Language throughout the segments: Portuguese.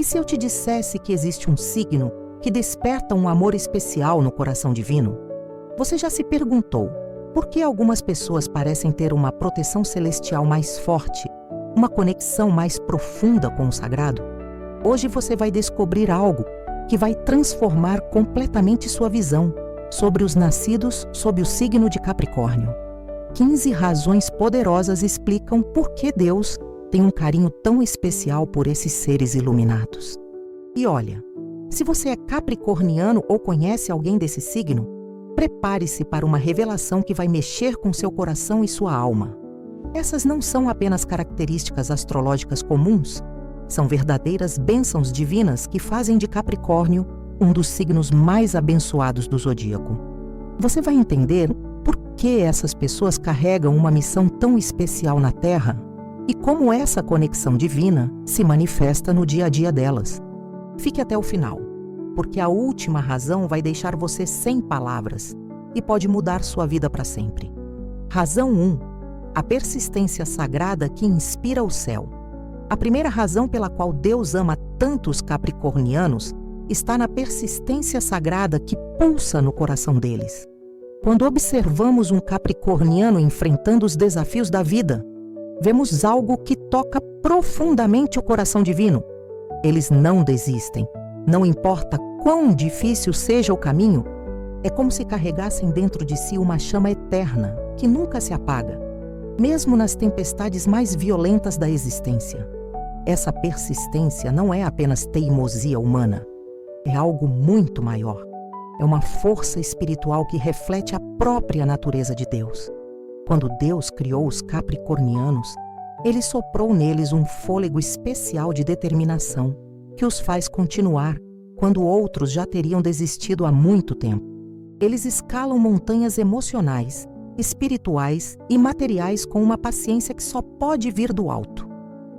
E se eu te dissesse que existe um signo que desperta um amor especial no coração divino? Você já se perguntou por que algumas pessoas parecem ter uma proteção celestial mais forte, uma conexão mais profunda com o sagrado? Hoje você vai descobrir algo que vai transformar completamente sua visão sobre os nascidos sob o signo de Capricórnio. 15 razões poderosas explicam por que Deus tem um carinho tão especial por esses seres iluminados. E olha, se você é capricorniano ou conhece alguém desse signo, prepare-se para uma revelação que vai mexer com seu coração e sua alma. Essas não são apenas características astrológicas comuns, são verdadeiras bênçãos divinas que fazem de Capricórnio um dos signos mais abençoados do zodíaco. Você vai entender por que essas pessoas carregam uma missão tão especial na Terra e como essa conexão divina se manifesta no dia a dia delas. Fique até o final, porque a última razão vai deixar você sem palavras e pode mudar sua vida para sempre. Razão 1. A persistência sagrada que inspira o céu. A primeira razão pela qual Deus ama tanto os capricornianos está na persistência sagrada que pulsa no coração deles. Quando observamos um capricorniano enfrentando os desafios da vida, vemos algo que toca profundamente o coração divino. Eles não desistem. Não importa quão difícil seja o caminho, é como se carregassem dentro de si uma chama eterna que nunca se apaga, mesmo nas tempestades mais violentas da existência. Essa persistência não é apenas teimosia humana, é algo muito maior. É uma força espiritual que reflete a própria natureza de Deus. Quando Deus criou os capricornianos, Ele soprou neles um fôlego especial de determinação que os faz continuar quando outros já teriam desistido há muito tempo. Eles escalam montanhas emocionais, espirituais e materiais com uma paciência que só pode vir do alto.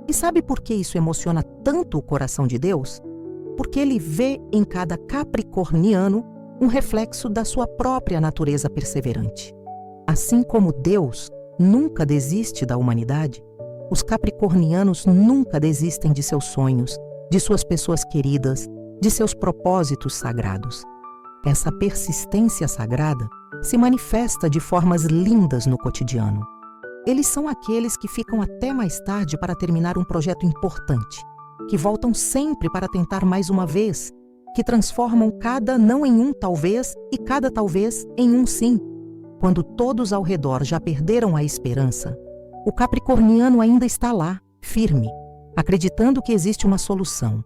E sabe por que isso emociona tanto o coração de Deus? Porque Ele vê em cada capricorniano um reflexo da sua própria natureza perseverante. Assim como Deus nunca desiste da humanidade, os capricornianos nunca desistem de seus sonhos, de suas pessoas queridas, de seus propósitos sagrados. Essa persistência sagrada se manifesta de formas lindas no cotidiano. Eles são aqueles que ficam até mais tarde para terminar um projeto importante, que voltam sempre para tentar mais uma vez, que transformam cada não em um talvez e cada talvez em um sim. Quando todos ao redor já perderam a esperança, o capricorniano ainda está lá, firme, acreditando que existe uma solução,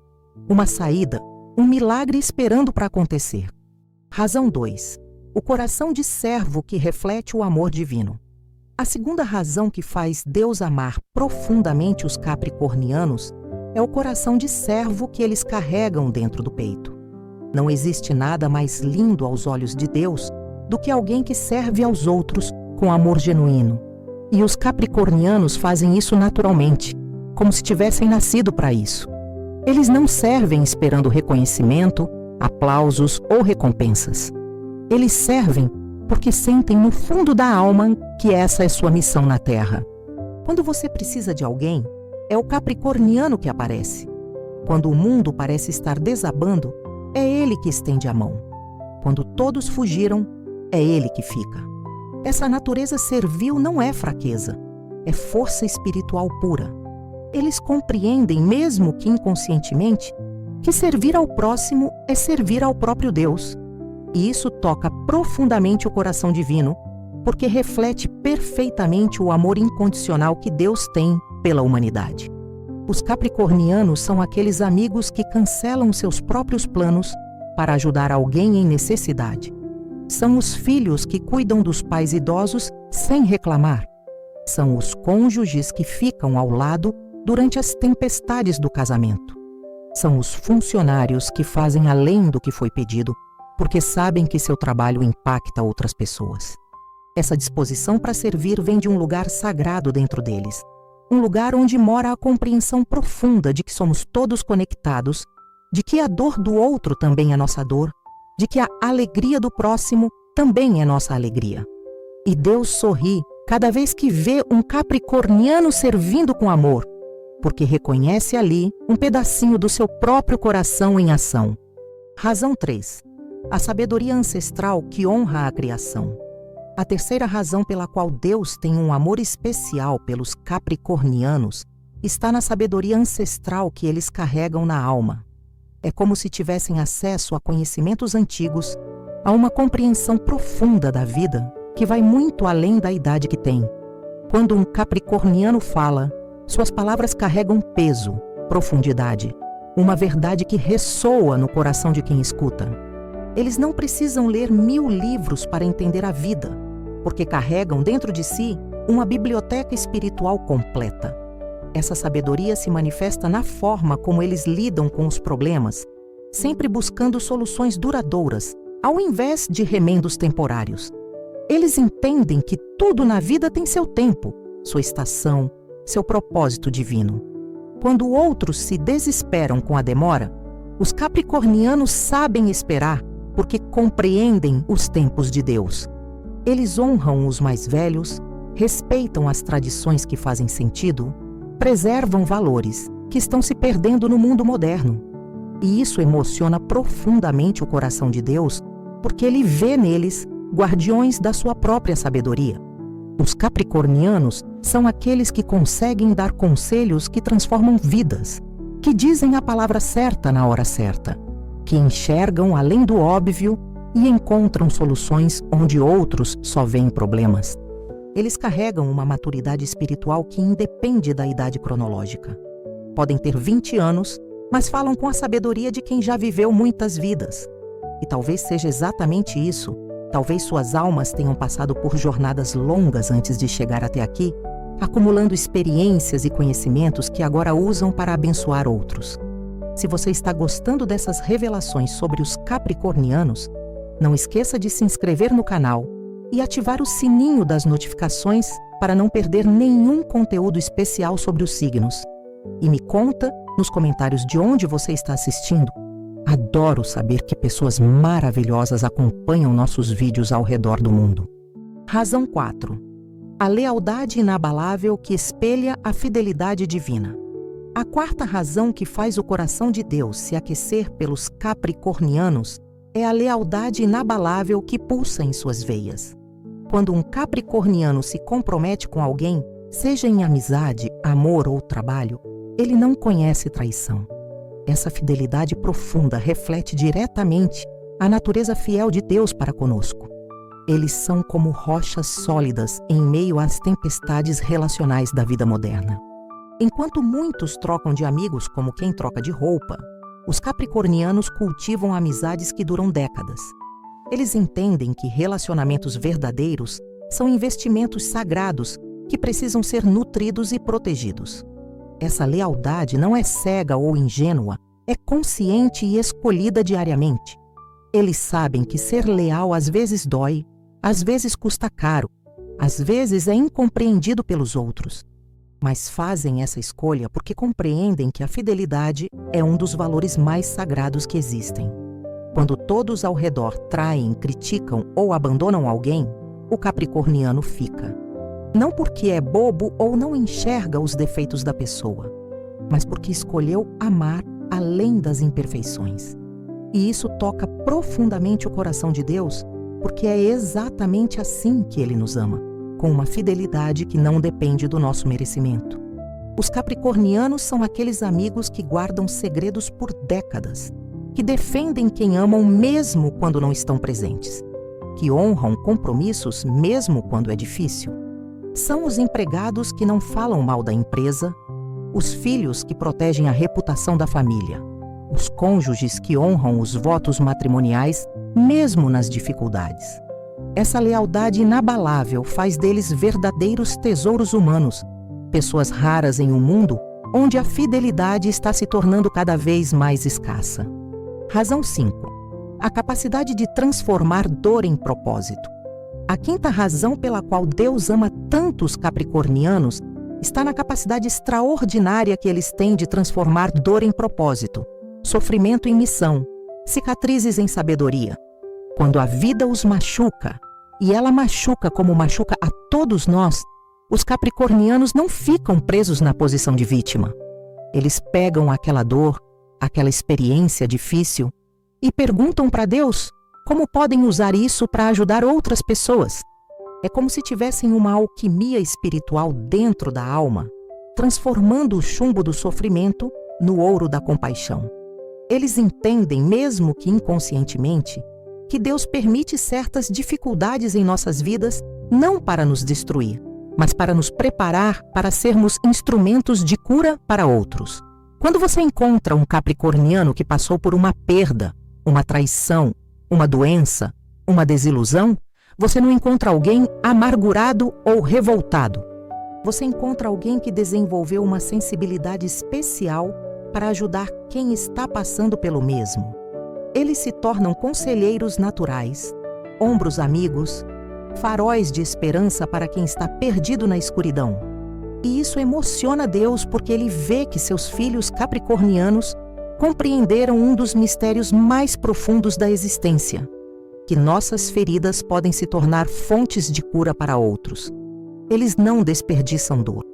uma saída, um milagre esperando para acontecer. Razão 2. O coração de servo que reflete o amor divino. A segunda razão que faz Deus amar profundamente os capricornianos é o coração de servo que eles carregam dentro do peito. Não existe nada mais lindo aos olhos de Deus do que alguém que serve aos outros com amor genuíno. E os capricornianos fazem isso naturalmente, como se tivessem nascido para isso. Eles não servem esperando reconhecimento, aplausos ou recompensas. Eles servem porque sentem no fundo da alma que essa é sua missão na Terra. Quando você precisa de alguém, é o capricorniano que aparece. Quando o mundo parece estar desabando, é ele que estende a mão. Quando todos fugiram, é ele que fica. Essa natureza servil não é fraqueza, é força espiritual pura. Eles compreendem, mesmo que inconscientemente, que servir ao próximo é servir ao próprio Deus. E isso toca profundamente o coração divino, porque reflete perfeitamente o amor incondicional que Deus tem pela humanidade. Os capricornianos são aqueles amigos que cancelam seus próprios planos para ajudar alguém em necessidade. São os filhos que cuidam dos pais idosos sem reclamar. São os cônjuges que ficam ao lado durante as tempestades do casamento. São os funcionários que fazem além do que foi pedido, porque sabem que seu trabalho impacta outras pessoas. Essa disposição para servir vem de um lugar sagrado dentro deles, um lugar onde mora a compreensão profunda de que somos todos conectados, de que a dor do outro também é nossa dor, de que a alegria do próximo também é nossa alegria. E Deus sorri cada vez que vê um capricorniano servindo com amor, porque reconhece ali um pedacinho do seu próprio coração em ação. Razão 3. A sabedoria ancestral que honra a criação. A terceira razão pela qual Deus tem um amor especial pelos capricornianos está na sabedoria ancestral que eles carregam na alma. É como se tivessem acesso a conhecimentos antigos, a uma compreensão profunda da vida que vai muito além da idade que tem. Quando um capricorniano fala, suas palavras carregam peso, profundidade, uma verdade que ressoa no coração de quem escuta. Eles não precisam ler 1000 livros para entender a vida, porque carregam dentro de si uma biblioteca espiritual completa. Essa sabedoria se manifesta na forma como eles lidam com os problemas, sempre buscando soluções duradouras, ao invés de remendos temporários. Eles entendem que tudo na vida tem seu tempo, sua estação, seu propósito divino. Quando outros se desesperam com a demora, os capricornianos sabem esperar porque compreendem os tempos de Deus. Eles honram os mais velhos, respeitam as tradições que fazem sentido, preservam valores que estão se perdendo no mundo moderno. E isso emociona profundamente o coração de Deus, porque ele vê neles guardiões da sua própria sabedoria. Os capricornianos são aqueles que conseguem dar conselhos que transformam vidas, que dizem a palavra certa na hora certa, que enxergam além do óbvio e encontram soluções onde outros só veem problemas. Eles carregam uma maturidade espiritual que independe da idade cronológica. Podem ter 20 anos, mas falam com a sabedoria de quem já viveu muitas vidas. E talvez seja exatamente isso. Talvez suas almas tenham passado por jornadas longas antes de chegar até aqui, acumulando experiências e conhecimentos que agora usam para abençoar outros. Se você está gostando dessas revelações sobre os capricornianos, não esqueça de se inscrever no canal e ativar o sininho das notificações para não perder nenhum conteúdo especial sobre os signos. E me conta nos comentários de onde você está assistindo. Adoro saber que pessoas maravilhosas acompanham nossos vídeos ao redor do mundo. Razão 4. A lealdade inabalável que espelha a fidelidade divina. A quarta razão que faz o coração de Deus se aquecer pelos capricornianos é a lealdade inabalável que pulsa em suas veias. Quando um capricorniano se compromete com alguém, seja em amizade, amor ou trabalho, ele não conhece traição. Essa fidelidade profunda reflete diretamente a natureza fiel de Deus para conosco. Eles são como rochas sólidas em meio às tempestades relacionais da vida moderna. Enquanto muitos trocam de amigos como quem troca de roupa, os capricornianos cultivam amizades que duram décadas. Eles entendem que relacionamentos verdadeiros são investimentos sagrados que precisam ser nutridos e protegidos. Essa lealdade não é cega ou ingênua, é consciente e escolhida diariamente. Eles sabem que ser leal às vezes dói, às vezes custa caro, às vezes é incompreendido pelos outros. Mas fazem essa escolha porque compreendem que a fidelidade é um dos valores mais sagrados que existem. Quando todos ao redor traem, criticam ou abandonam alguém, o capricorniano fica. Não porque é bobo ou não enxerga os defeitos da pessoa, mas porque escolheu amar além das imperfeições. E isso toca profundamente o coração de Deus, porque é exatamente assim que Ele nos ama, com uma fidelidade que não depende do nosso merecimento. Os capricornianos são aqueles amigos que guardam segredos por décadas, que defendem quem amam mesmo quando não estão presentes, que honram compromissos mesmo quando é difícil. São os empregados que não falam mal da empresa, os filhos que protegem a reputação da família, os cônjuges que honram os votos matrimoniais mesmo nas dificuldades. Essa lealdade inabalável faz deles verdadeiros tesouros humanos, pessoas raras em um mundo onde a fidelidade está se tornando cada vez mais escassa. Razão 5. A capacidade de transformar dor em propósito. A quinta razão pela qual Deus ama tanto os capricornianos está na capacidade extraordinária que eles têm de transformar dor em propósito, sofrimento em missão, cicatrizes em sabedoria. Quando a vida os machuca, e ela machuca como machuca a todos nós, os capricornianos não ficam presos na posição de vítima. Eles pegam aquela dor, aquela experiência difícil e perguntam para Deus como podem usar isso para ajudar outras pessoas. É como se tivessem uma alquimia espiritual dentro da alma, transformando o chumbo do sofrimento no ouro da compaixão. Eles entendem, mesmo que inconscientemente, que Deus permite certas dificuldades em nossas vidas não para nos destruir, mas para nos preparar para sermos instrumentos de cura para outros. Quando você encontra um capricorniano que passou por uma perda, uma traição, uma doença, uma desilusão, você não encontra alguém amargurado ou revoltado. Você encontra alguém que desenvolveu uma sensibilidade especial para ajudar quem está passando pelo mesmo. Eles se tornam conselheiros naturais, ombros amigos, faróis de esperança para quem está perdido na escuridão. E isso emociona Deus porque Ele vê que seus filhos capricornianos compreenderam um dos mistérios mais profundos da existência, que nossas feridas podem se tornar fontes de cura para outros. Eles não desperdiçam dor.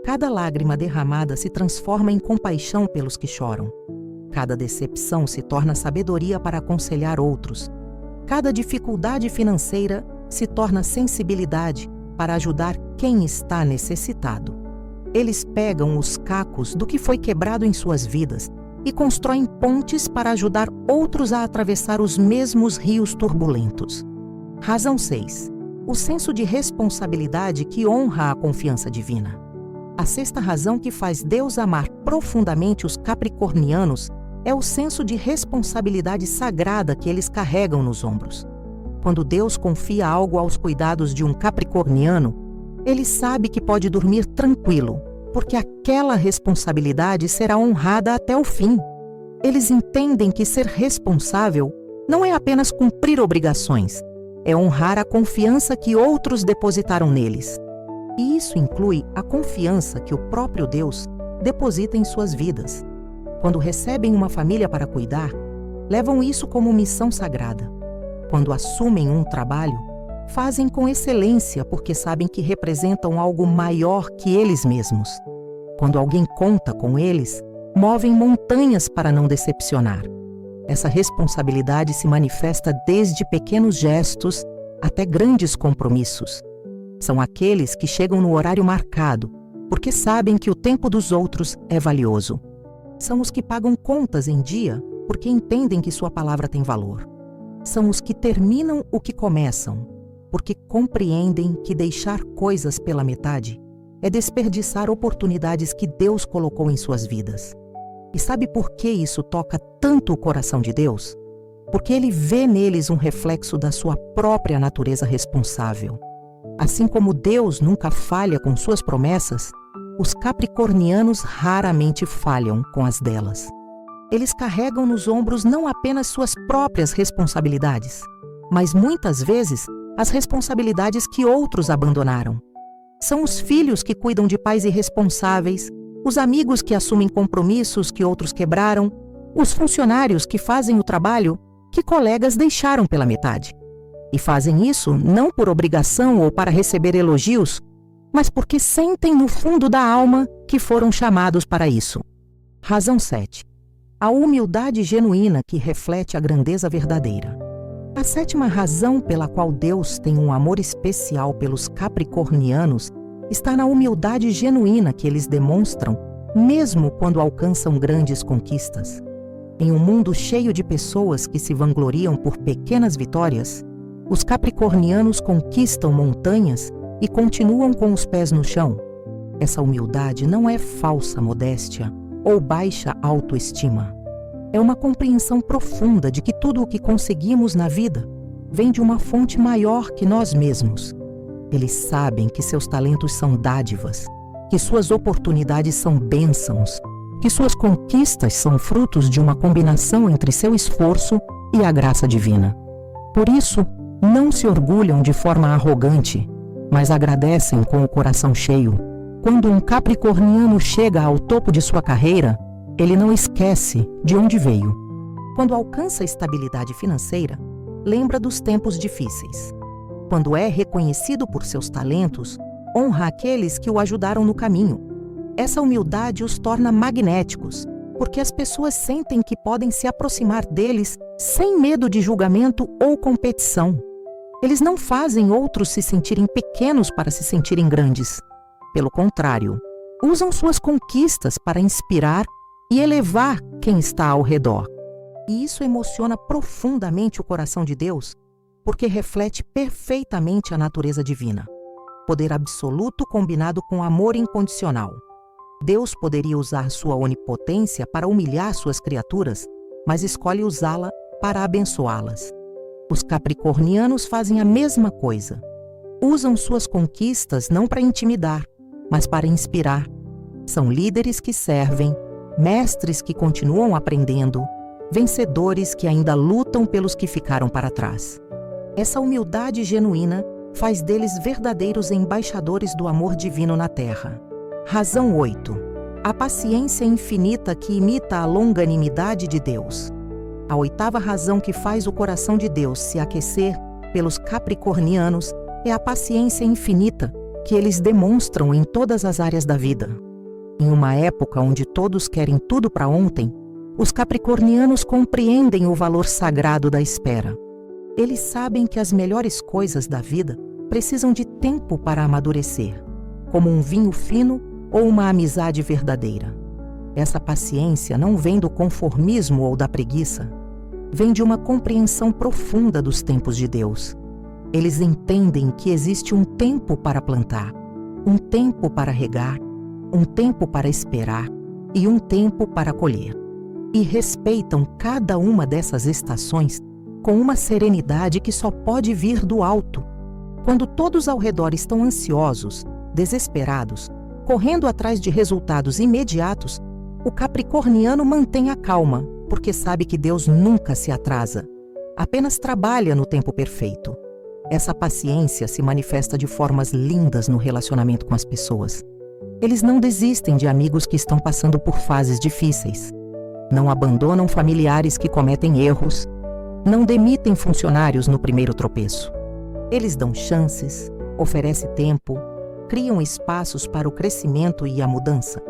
Cada lágrima derramada se transforma em compaixão pelos que choram. Cada decepção se torna sabedoria para aconselhar outros. Cada dificuldade financeira se torna sensibilidade para ajudar quem está necessitado. Eles pegam os cacos do que foi quebrado em suas vidas e constroem pontes para ajudar outros a atravessar os mesmos rios turbulentos. Razão 6. O senso de responsabilidade que honra a confiança divina. A sexta razão que faz Deus amar profundamente os capricornianos é o senso de responsabilidade sagrada que eles carregam nos ombros. Quando Deus confia algo aos cuidados de um capricorniano, ele sabe que pode dormir tranquilo, porque aquela responsabilidade será honrada até o fim. Eles entendem que ser responsável não é apenas cumprir obrigações, é honrar a confiança que outros depositaram neles. E isso inclui a confiança que o próprio Deus deposita em suas vidas. Quando recebem uma família para cuidar, levam isso como missão sagrada. Quando assumem um trabalho, fazem com excelência porque sabem que representam algo maior que eles mesmos. Quando alguém conta com eles, movem montanhas para não decepcionar. Essa responsabilidade se manifesta desde pequenos gestos até grandes compromissos. São aqueles que chegam no horário marcado, porque sabem que o tempo dos outros é valioso. São os que pagam contas em dia, porque entendem que sua palavra tem valor. São os que terminam o que começam, porque compreendem que deixar coisas pela metade é desperdiçar oportunidades que Deus colocou em suas vidas. E sabe por que isso toca tanto o coração de Deus? Porque Ele vê neles um reflexo da sua própria natureza responsável. Assim como Deus nunca falha com suas promessas, os capricornianos raramente falham com as delas. Eles carregam nos ombros não apenas suas próprias responsabilidades, mas muitas vezes as responsabilidades que outros abandonaram. São os filhos que cuidam de pais irresponsáveis, os amigos que assumem compromissos que outros quebraram, os funcionários que fazem o trabalho que colegas deixaram pela metade. E fazem isso não por obrigação ou para receber elogios, mas porque sentem no fundo da alma que foram chamados para isso. Razão 7. A humildade genuína que reflete a grandeza verdadeira. A sétima razão pela qual Deus tem um amor especial pelos capricornianos está na humildade genuína que eles demonstram, mesmo quando alcançam grandes conquistas. Em um mundo cheio de pessoas que se vangloriam por pequenas vitórias, os capricornianos conquistam montanhas e continuam com os pés no chão. Essa humildade não é falsa modéstia ou baixa autoestima. É uma compreensão profunda de que tudo o que conseguimos na vida vem de uma fonte maior que nós mesmos. Eles sabem que seus talentos são dádivas, que suas oportunidades são bênçãos, que suas conquistas são frutos de uma combinação entre seu esforço e a graça divina. Por isso, não se orgulham de forma arrogante, mas agradecem com o coração cheio. Quando um capricorniano chega ao topo de sua carreira, ele não esquece de onde veio. Quando alcança a estabilidade financeira, lembra dos tempos difíceis. Quando é reconhecido por seus talentos, honra aqueles que o ajudaram no caminho. Essa humildade os torna magnéticos, porque as pessoas sentem que podem se aproximar deles sem medo de julgamento ou competição. Eles não fazem outros se sentirem pequenos para se sentirem grandes. Pelo contrário, usam suas conquistas para inspirar e elevar quem está ao redor. E isso emociona profundamente o coração de Deus, porque reflete perfeitamente a natureza divina. Poder absoluto combinado com amor incondicional. Deus poderia usar sua onipotência para humilhar suas criaturas, mas escolhe usá-la para abençoá-las. Os capricornianos fazem a mesma coisa. Usam suas conquistas não para intimidar, mas para inspirar. São líderes que servem, mestres que continuam aprendendo, vencedores que ainda lutam pelos que ficaram para trás. Essa humildade genuína faz deles verdadeiros embaixadores do amor divino na Terra. Razão 8. A paciência infinita que imita a longanimidade de Deus. A oitava razão que faz o coração de Deus se aquecer pelos capricornianos é a paciência infinita que eles demonstram em todas as áreas da vida. Em uma época onde todos querem tudo para ontem, os capricornianos compreendem o valor sagrado da espera. Eles sabem que as melhores coisas da vida precisam de tempo para amadurecer, como um vinho fino ou uma amizade verdadeira. Essa paciência não vem do conformismo ou da preguiça, vem de uma compreensão profunda dos tempos de Deus. Eles entendem que existe um tempo para plantar, um tempo para regar, um tempo para esperar e um tempo para colher. E respeitam cada uma dessas estações com uma serenidade que só pode vir do alto. Quando todos ao redor estão ansiosos, desesperados, correndo atrás de resultados imediatos, o capricorniano mantém a calma, porque sabe que Deus nunca se atrasa, apenas trabalha no tempo perfeito. Essa paciência se manifesta de formas lindas no relacionamento com as pessoas. Eles não desistem de amigos que estão passando por fases difíceis. Não abandonam familiares que cometem erros. Não demitem funcionários no primeiro tropeço. Eles dão chances, oferecem tempo, criam espaços para o crescimento e a mudança.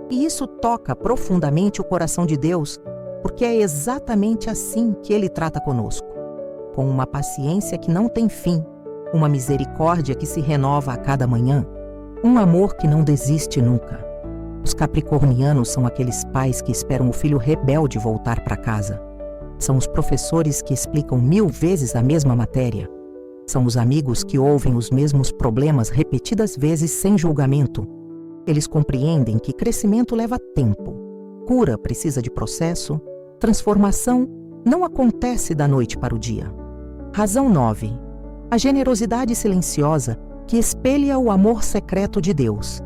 E isso toca profundamente o coração de Deus, porque é exatamente assim que Ele trata conosco. Com uma paciência que não tem fim, uma misericórdia que se renova a cada manhã, um amor que não desiste nunca. Os capricornianos são aqueles pais que esperam o filho rebelde voltar para casa. São os professores que explicam 1000 vezes a mesma matéria. São os amigos que ouvem os mesmos problemas repetidas vezes sem julgamento. Eles compreendem que crescimento leva tempo. Cura precisa de processo. Transformação não acontece da noite para o dia. Razão 9. A generosidade silenciosa que espelha o amor secreto de Deus.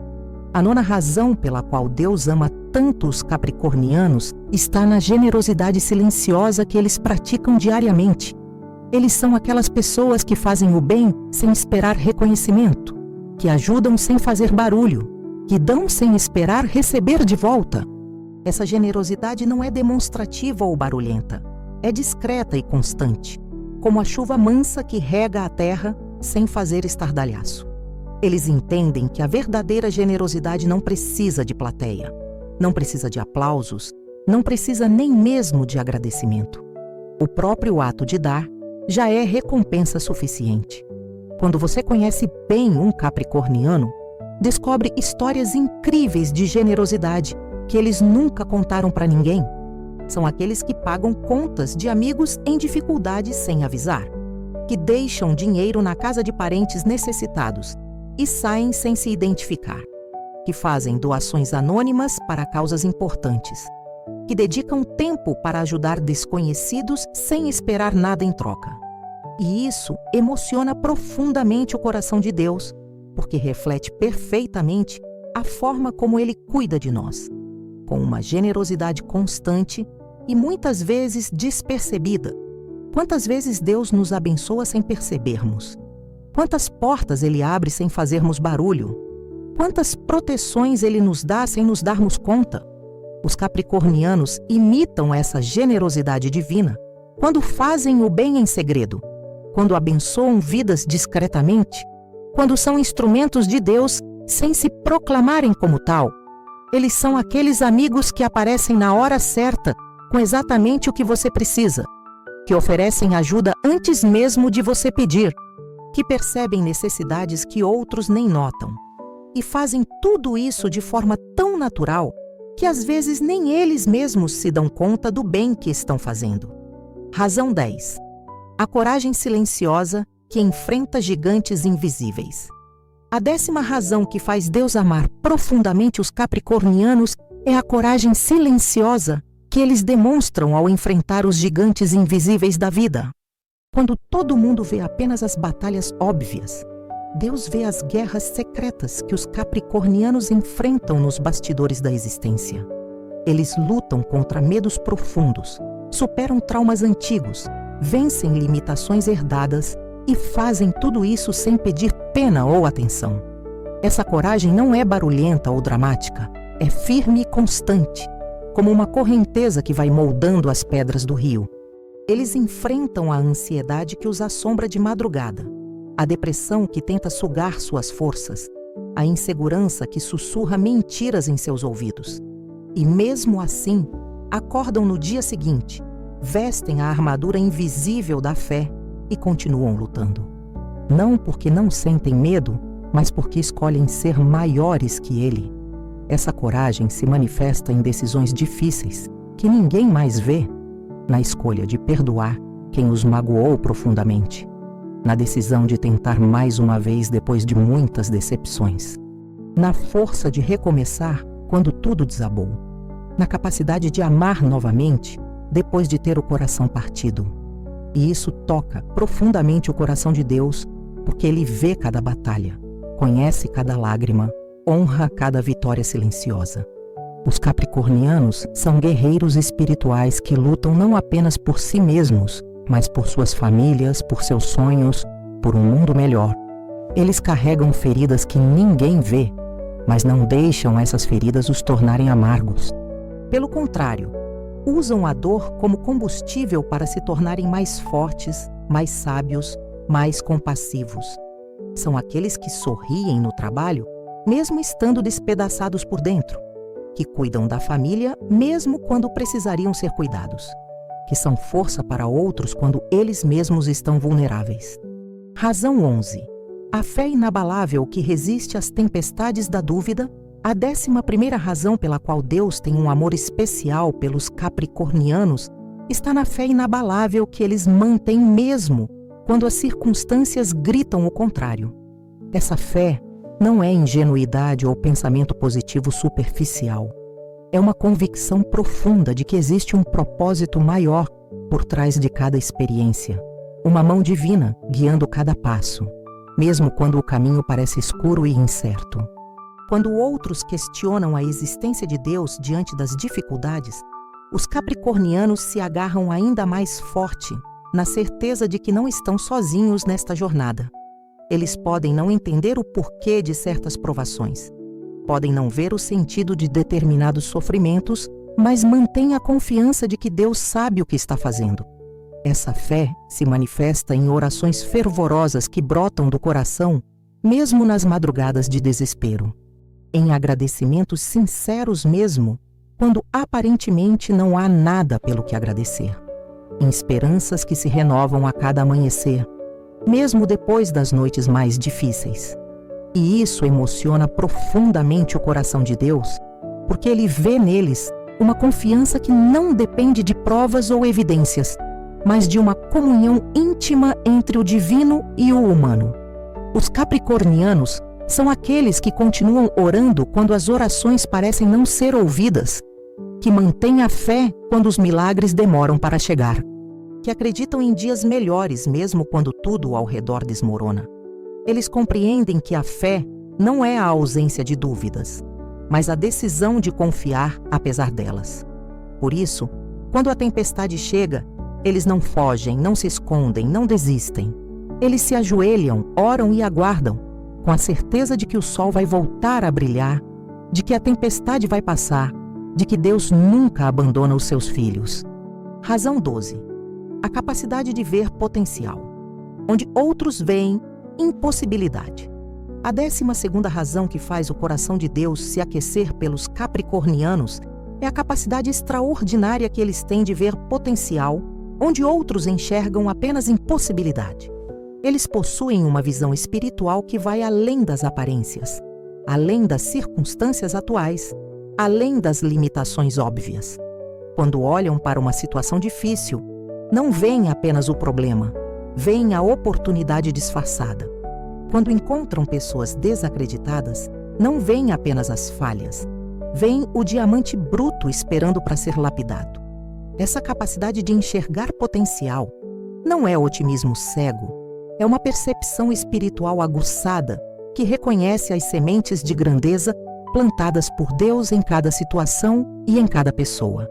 A nona razão pela qual Deus ama tanto os capricornianos está na generosidade silenciosa que eles praticam diariamente. Eles são aquelas pessoas que fazem o bem sem esperar reconhecimento, que ajudam sem fazer barulho, que dão sem esperar receber de volta. Essa generosidade não é demonstrativa ou barulhenta, é discreta e constante, como a chuva mansa que rega a terra sem fazer estardalhaço. Eles entendem que a verdadeira generosidade não precisa de plateia, não precisa de aplausos, não precisa nem mesmo de agradecimento. O próprio ato de dar já é recompensa suficiente. Quando você conhece bem um capricorniano, descobre histórias incríveis de generosidade que eles nunca contaram para ninguém. São aqueles que pagam contas de amigos em dificuldade sem avisar, que deixam dinheiro na casa de parentes necessitados e saem sem se identificar, que fazem doações anônimas para causas importantes, que dedicam tempo para ajudar desconhecidos sem esperar nada em troca. E isso emociona profundamente o coração de Deus, porque reflete perfeitamente a forma como Ele cuida de nós, com uma generosidade constante e muitas vezes despercebida. Quantas vezes Deus nos abençoa sem percebermos? Quantas portas Ele abre sem fazermos barulho? Quantas proteções Ele nos dá sem nos darmos conta? Os capricornianos imitam essa generosidade divina quando fazem o bem em segredo, quando abençoam vidas discretamente, quando são instrumentos de Deus sem se proclamarem como tal, Eles são aqueles amigos que aparecem na hora certa, com exatamente o que você precisa, que oferecem ajuda antes mesmo de você pedir, que percebem necessidades que outros nem notam. E fazem tudo isso de forma tão natural que às vezes nem eles mesmos se dão conta do bem que estão fazendo. Razão 10. A coragem silenciosa que enfrenta gigantes invisíveis. A 10ª razão que faz Deus amar profundamente os capricornianos é a coragem silenciosa que eles demonstram ao enfrentar os gigantes invisíveis da vida. Quando todo mundo vê apenas as batalhas óbvias, Deus vê as guerras secretas que os capricornianos enfrentam nos bastidores da existência. Eles lutam contra medos profundos, superam traumas antigos, vencem limitações herdadas e fazem tudo isso sem pedir pena ou atenção. Essa coragem não é barulhenta ou dramática, é firme e constante, como uma correnteza que vai moldando as pedras do rio. Eles enfrentam a ansiedade que os assombra de madrugada, a depressão que tenta sugar suas forças, a insegurança que sussurra mentiras em seus ouvidos. E mesmo assim, acordam no dia seguinte, vestem a armadura invisível da fé e continuam lutando. Não porque não sentem medo, mas porque escolhem ser maiores que ele. Essa coragem se manifesta em decisões difíceis, que ninguém mais vê, na escolha de perdoar quem os magoou profundamente, na decisão de tentar mais uma vez depois de muitas decepções, na força de recomeçar quando tudo desabou, na capacidade de amar novamente depois de ter o coração partido. E isso toca profundamente o coração de Deus, porque Ele vê cada batalha, conhece cada lágrima, honra cada vitória silenciosa. Os capricornianos são guerreiros espirituais que lutam não apenas por si mesmos, mas por suas famílias, por seus sonhos, por um mundo melhor. Eles carregam feridas que ninguém vê, mas não deixam essas feridas os tornarem amargos. Pelo contrário, usam a dor como combustível para se tornarem mais fortes, mais sábios, mais compassivos. São aqueles que sorriem no trabalho, mesmo estando despedaçados por dentro, que cuidam da família mesmo quando precisariam ser cuidados, que são força para outros quando eles mesmos estão vulneráveis. Razão 11. A fé inabalável que resiste às tempestades da dúvida. A 11ª razão pela qual Deus tem um amor especial pelos capricornianos está na fé inabalável que eles mantêm mesmo quando as circunstâncias gritam o contrário. Essa fé não é ingenuidade ou pensamento positivo superficial. É uma convicção profunda de que existe um propósito maior por trás de cada experiência, uma mão divina guiando cada passo, mesmo quando o caminho parece escuro e incerto. Quando outros questionam a existência de Deus diante das dificuldades, os capricornianos se agarram ainda mais forte na certeza de que não estão sozinhos nesta jornada. Eles podem não entender o porquê de certas provações, podem não ver o sentido de determinados sofrimentos, mas mantêm a confiança de que Deus sabe o que está fazendo. Essa fé se manifesta em orações fervorosas que brotam do coração, mesmo nas madrugadas de desespero. Em agradecimentos sinceros mesmo, quando aparentemente não há nada pelo que agradecer. Em esperanças que se renovam a cada amanhecer, mesmo depois das noites mais difíceis. E isso emociona profundamente o coração de Deus, porque Ele vê neles uma confiança que não depende de provas ou evidências, mas de uma comunhão íntima entre o divino e o humano. Os capricornianos são aqueles que continuam orando quando as orações parecem não ser ouvidas, que mantêm a fé quando os milagres demoram para chegar, que acreditam em dias melhores mesmo quando tudo ao redor desmorona. Eles compreendem que a fé não é a ausência de dúvidas, mas a decisão de confiar apesar delas. Por isso, quando a tempestade chega, eles não fogem, não se escondem, não desistem. Eles se ajoelham, oram e aguardam, com a certeza de que o sol vai voltar a brilhar, de que a tempestade vai passar, de que Deus nunca abandona os seus filhos. Razão 12. A capacidade de ver potencial, onde outros veem impossibilidade. A 12ª razão que faz o coração de Deus se aquecer pelos capricornianos é a capacidade extraordinária que eles têm de ver potencial onde outros enxergam apenas impossibilidade. Eles possuem uma visão espiritual que vai além das aparências, além das circunstâncias atuais, além das limitações óbvias. Quando olham para uma situação difícil, não veem apenas o problema, veem a oportunidade disfarçada. Quando encontram pessoas desacreditadas, não veem apenas as falhas, veem o diamante bruto esperando para ser lapidado. Essa capacidade de enxergar potencial não é otimismo cego, é uma percepção espiritual aguçada que reconhece as sementes de grandeza plantadas por Deus em cada situação e em cada pessoa.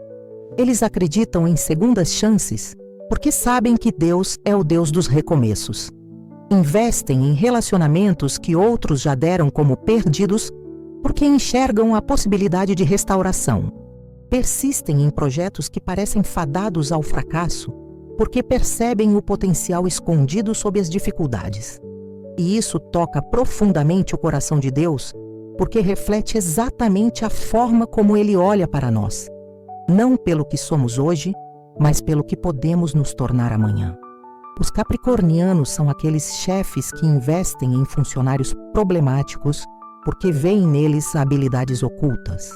Eles acreditam em segundas chances porque sabem que Deus é o Deus dos recomeços. Investem em relacionamentos que outros já deram como perdidos porque enxergam a possibilidade de restauração. Persistem em projetos que parecem fadados ao fracasso porque percebem o potencial escondido sob as dificuldades. E isso toca profundamente o coração de Deus porque reflete exatamente a forma como Ele olha para nós, não pelo que somos hoje, mas pelo que podemos nos tornar amanhã. Os capricornianos são aqueles chefes que investem em funcionários problemáticos porque veem neles habilidades ocultas.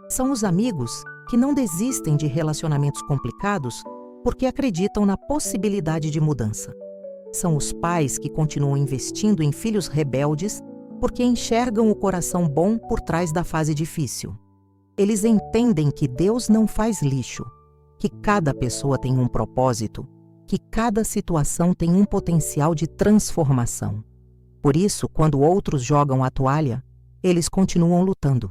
São os amigos que não desistem de relacionamentos complicados porque acreditam na possibilidade de mudança. São os pais que continuam investindo em filhos rebeldes porque enxergam o coração bom por trás da fase difícil. Eles entendem que Deus não faz lixo, que cada pessoa tem um propósito, que cada situação tem um potencial de transformação. Por isso, quando outros jogam a toalha, eles continuam lutando.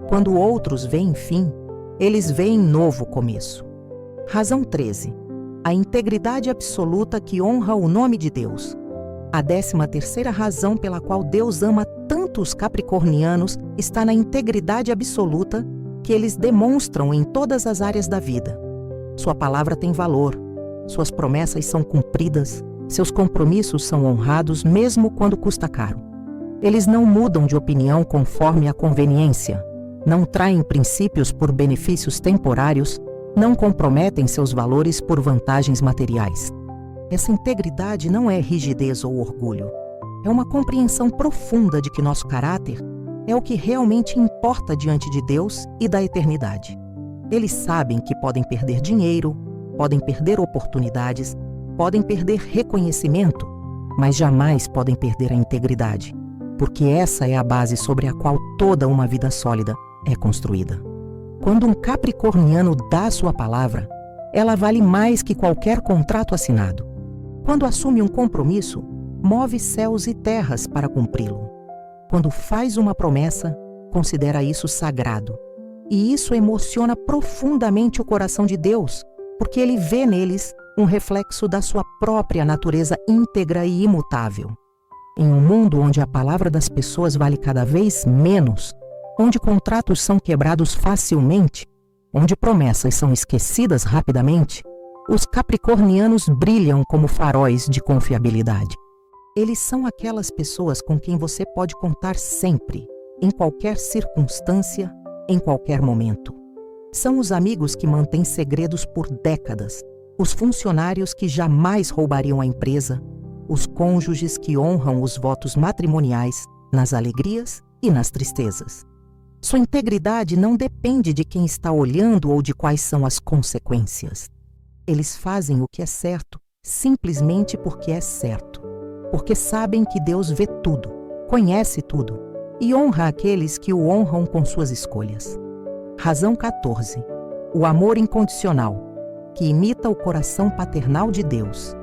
Quando outros veem fim, eles veem novo começo. Razão 13. A integridade absoluta que honra o nome de Deus. A 13ª razão pela qual Deus ama tanto os capricornianos está na integridade absoluta que eles demonstram em todas as áreas da vida. Sua palavra tem valor, suas promessas são cumpridas, seus compromissos são honrados mesmo quando custa caro. Eles não mudam de opinião conforme a conveniência, não traem princípios por benefícios temporários, não comprometem seus valores por vantagens materiais. Essa integridade não é rigidez ou orgulho. É uma compreensão profunda de que nosso caráter é o que realmente importa diante de Deus e da eternidade. Eles sabem que podem perder dinheiro, podem perder oportunidades, podem perder reconhecimento, mas jamais podem perder a integridade, porque essa é a base sobre a qual toda uma vida sólida é construída. Quando um capricorniano dá sua palavra, ela vale mais que qualquer contrato assinado. Quando assume um compromisso, move céus e terras para cumpri-lo. Quando faz uma promessa, considera isso sagrado. E isso emociona profundamente o coração de Deus, porque Ele vê neles um reflexo da sua própria natureza íntegra e imutável. Em um mundo onde a palavra das pessoas vale cada vez menos, onde contratos são quebrados facilmente, onde promessas são esquecidas rapidamente, os capricornianos brilham como faróis de confiabilidade. Eles são aquelas pessoas com quem você pode contar sempre, em qualquer circunstância, em qualquer momento. São os amigos que mantêm segredos por décadas, os funcionários que jamais roubariam a empresa, os cônjuges que honram os votos matrimoniais nas alegrias e nas tristezas. Sua integridade não depende de quem está olhando ou de quais são as consequências. Eles fazem o que é certo simplesmente porque é certo, porque sabem que Deus vê tudo, conhece tudo e honra aqueles que o honram com suas escolhas. Razão 14. O amor incondicional, que imita o coração paternal de Deus.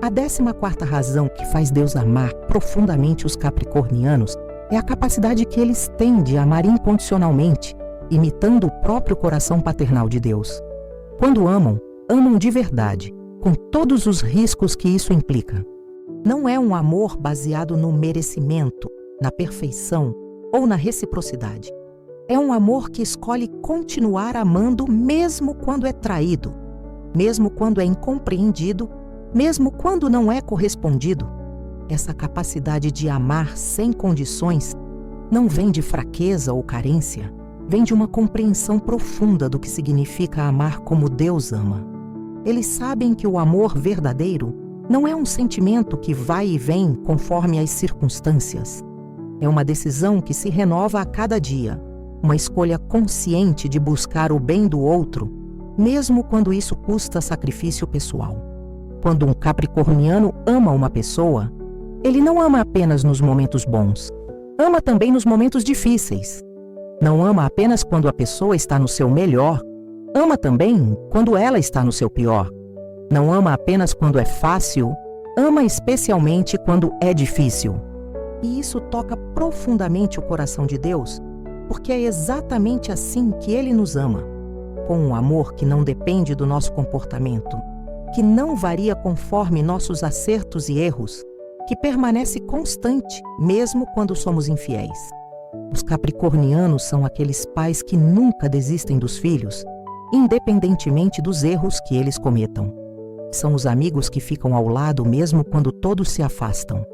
A 14ª razão que faz Deus amar profundamente os capricornianos é a capacidade que eles têm de amar incondicionalmente, imitando o próprio coração paternal de Deus. Quando amam, amam de verdade, com todos os riscos que isso implica. Não é um amor baseado no merecimento, na perfeição ou na reciprocidade. É um amor que escolhe continuar amando mesmo quando é traído, mesmo quando é incompreendido, mesmo quando não é correspondido. essa capacidade de amar sem condições não vem de fraqueza ou carência, vem de uma compreensão profunda do que significa amar como Deus ama. Eles sabem que o amor verdadeiro não é um sentimento que vai e vem conforme as circunstâncias. É uma decisão que se renova a cada dia, uma escolha consciente de buscar o bem do outro, mesmo quando isso custa sacrifício pessoal. Quando um capricorniano ama uma pessoa, ele não ama apenas nos momentos bons, ama também nos momentos difíceis. Não ama apenas quando a pessoa está no seu melhor, ama também quando ela está no seu pior. Não ama apenas quando é fácil, ama especialmente quando é difícil. E isso toca profundamente o coração de Deus, porque é exatamente assim que Ele nos ama, com um amor que não depende do nosso comportamento, que não varia conforme nossos acertos e erros, que permanece constante mesmo quando somos infiéis. Os capricornianos são aqueles pais que nunca desistem dos filhos, independentemente dos erros que eles cometam. São os amigos que ficam ao lado mesmo quando todos se afastam.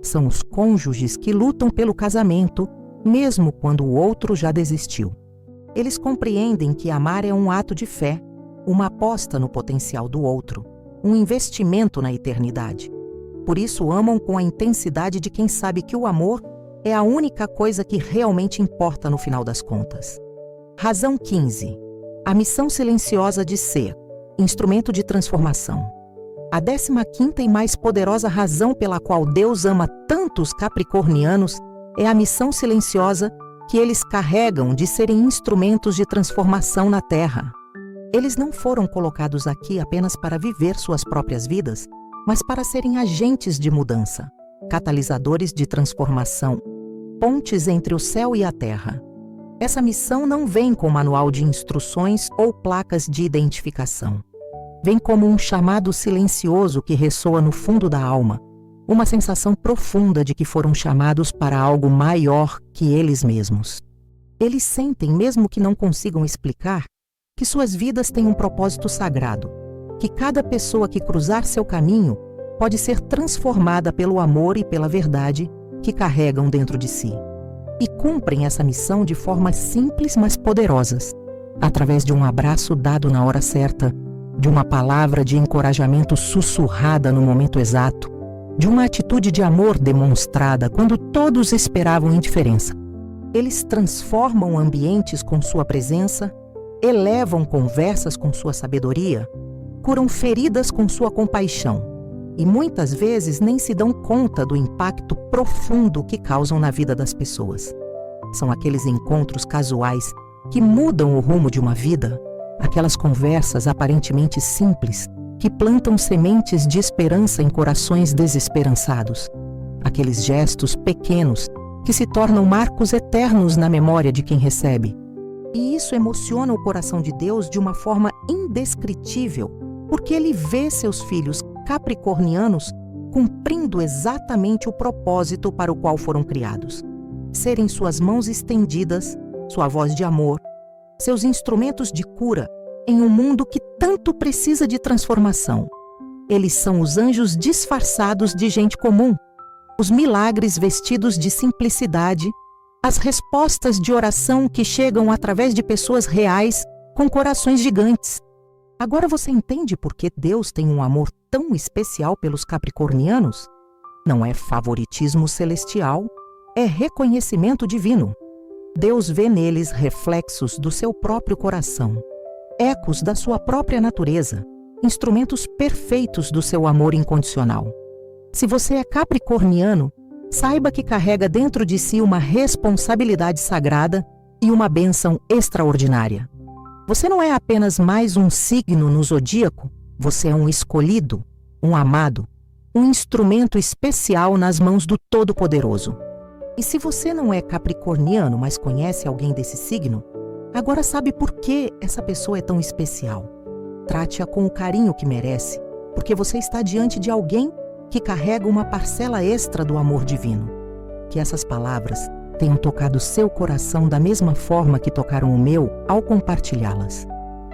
São os cônjuges que lutam pelo casamento, mesmo quando o outro já desistiu. Eles compreendem que amar é um ato de fé, uma aposta no potencial do outro, um investimento na eternidade. Por isso amam com a intensidade de quem sabe que o amor é a única coisa que realmente importa no final das contas. Razão 15. A missão silenciosa de ser instrumento de transformação. A 15ª e mais poderosa razão pela qual Deus ama tanto os capricornianos é a missão silenciosa que eles carregam de serem instrumentos de transformação na Terra. Eles não foram colocados aqui apenas para viver suas próprias vidas, mas para serem agentes de mudança, catalisadores de transformação, pontes entre o céu e a terra. Essa missão não vem com manual de instruções ou placas de identificação. Vem como um chamado silencioso que ressoa no fundo da alma, uma sensação profunda de que foram chamados para algo maior que eles mesmos. Eles sentem, mesmo que não consigam explicar, que suas vidas têm um propósito sagrado, que cada pessoa que cruzar seu caminho pode ser transformada pelo amor e pela verdade que carregam dentro de si. E cumprem essa missão de formas simples, mas poderosas, através de um abraço dado na hora certa, de uma palavra de encorajamento sussurrada no momento exato, de uma atitude de amor demonstrada quando todos esperavam indiferença. Eles transformam ambientes com sua presença, elevam conversas com sua sabedoria, curam feridas com sua compaixão e muitas vezes nem se dão conta do impacto profundo que causam na vida das pessoas. São aqueles encontros casuais que mudam o rumo de uma vida, aquelas conversas aparentemente simples que plantam sementes de esperança em corações desesperançados, aqueles gestos pequenos que se tornam marcos eternos na memória de quem recebe. E isso emociona o coração de Deus de uma forma indescritível, porque Ele vê seus filhos capricornianos cumprindo exatamente o propósito para o qual foram criados. Serem suas mãos estendidas, sua voz de amor, seus instrumentos de cura em um mundo que tanto precisa de transformação. Eles são os anjos disfarçados de gente comum, os milagres vestidos de simplicidade, as respostas de oração que chegam através de pessoas reais com corações gigantes. Agora você entende por que Deus tem um amor tão especial pelos capricornianos? Não é favoritismo celestial, é reconhecimento divino. Deus vê neles reflexos do seu próprio coração, ecos da sua própria natureza, instrumentos perfeitos do seu amor incondicional. Se você é capricorniano, saiba que carrega dentro de si uma responsabilidade sagrada e uma bênção extraordinária. Você não é apenas mais um signo no zodíaco, você é um escolhido, um amado, um instrumento especial nas mãos do Todo-Poderoso. E se você não é capricorniano, mas conhece alguém desse signo, agora sabe por que essa pessoa é tão especial. Trate-a com o carinho que merece, porque você está diante de alguém que carrega uma parcela extra do amor divino. Que essas palavras tenham tocado seu coração da mesma forma que tocaram o meu ao compartilhá-las.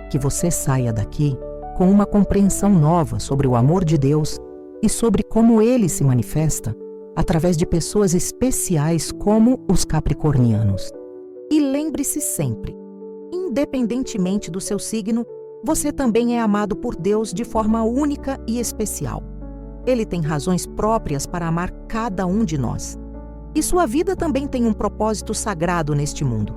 Que você saia daqui com uma compreensão nova sobre o amor de Deus e sobre como ele se manifesta através de pessoas especiais como os capricornianos. E lembre-se sempre, independentemente do seu signo, você também é amado por Deus de forma única e especial. Ele tem razões próprias para amar cada um de nós. E sua vida também tem um propósito sagrado neste mundo.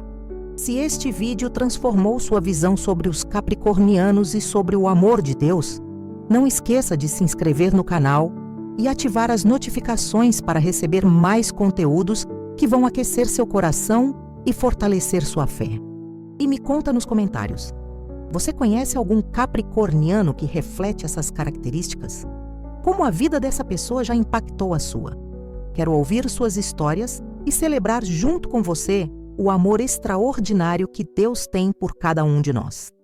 Se este vídeo transformou sua visão sobre os capricornianos e sobre o amor de Deus, não esqueça de se inscrever no canal e ativar as notificações para receber mais conteúdos que vão aquecer seu coração e fortalecer sua fé. E me conta nos comentários, você conhece algum capricorniano que reflete essas características? Como a vida dessa pessoa já impactou a sua? Quero ouvir suas histórias e celebrar junto com você o amor extraordinário que Deus tem por cada um de nós.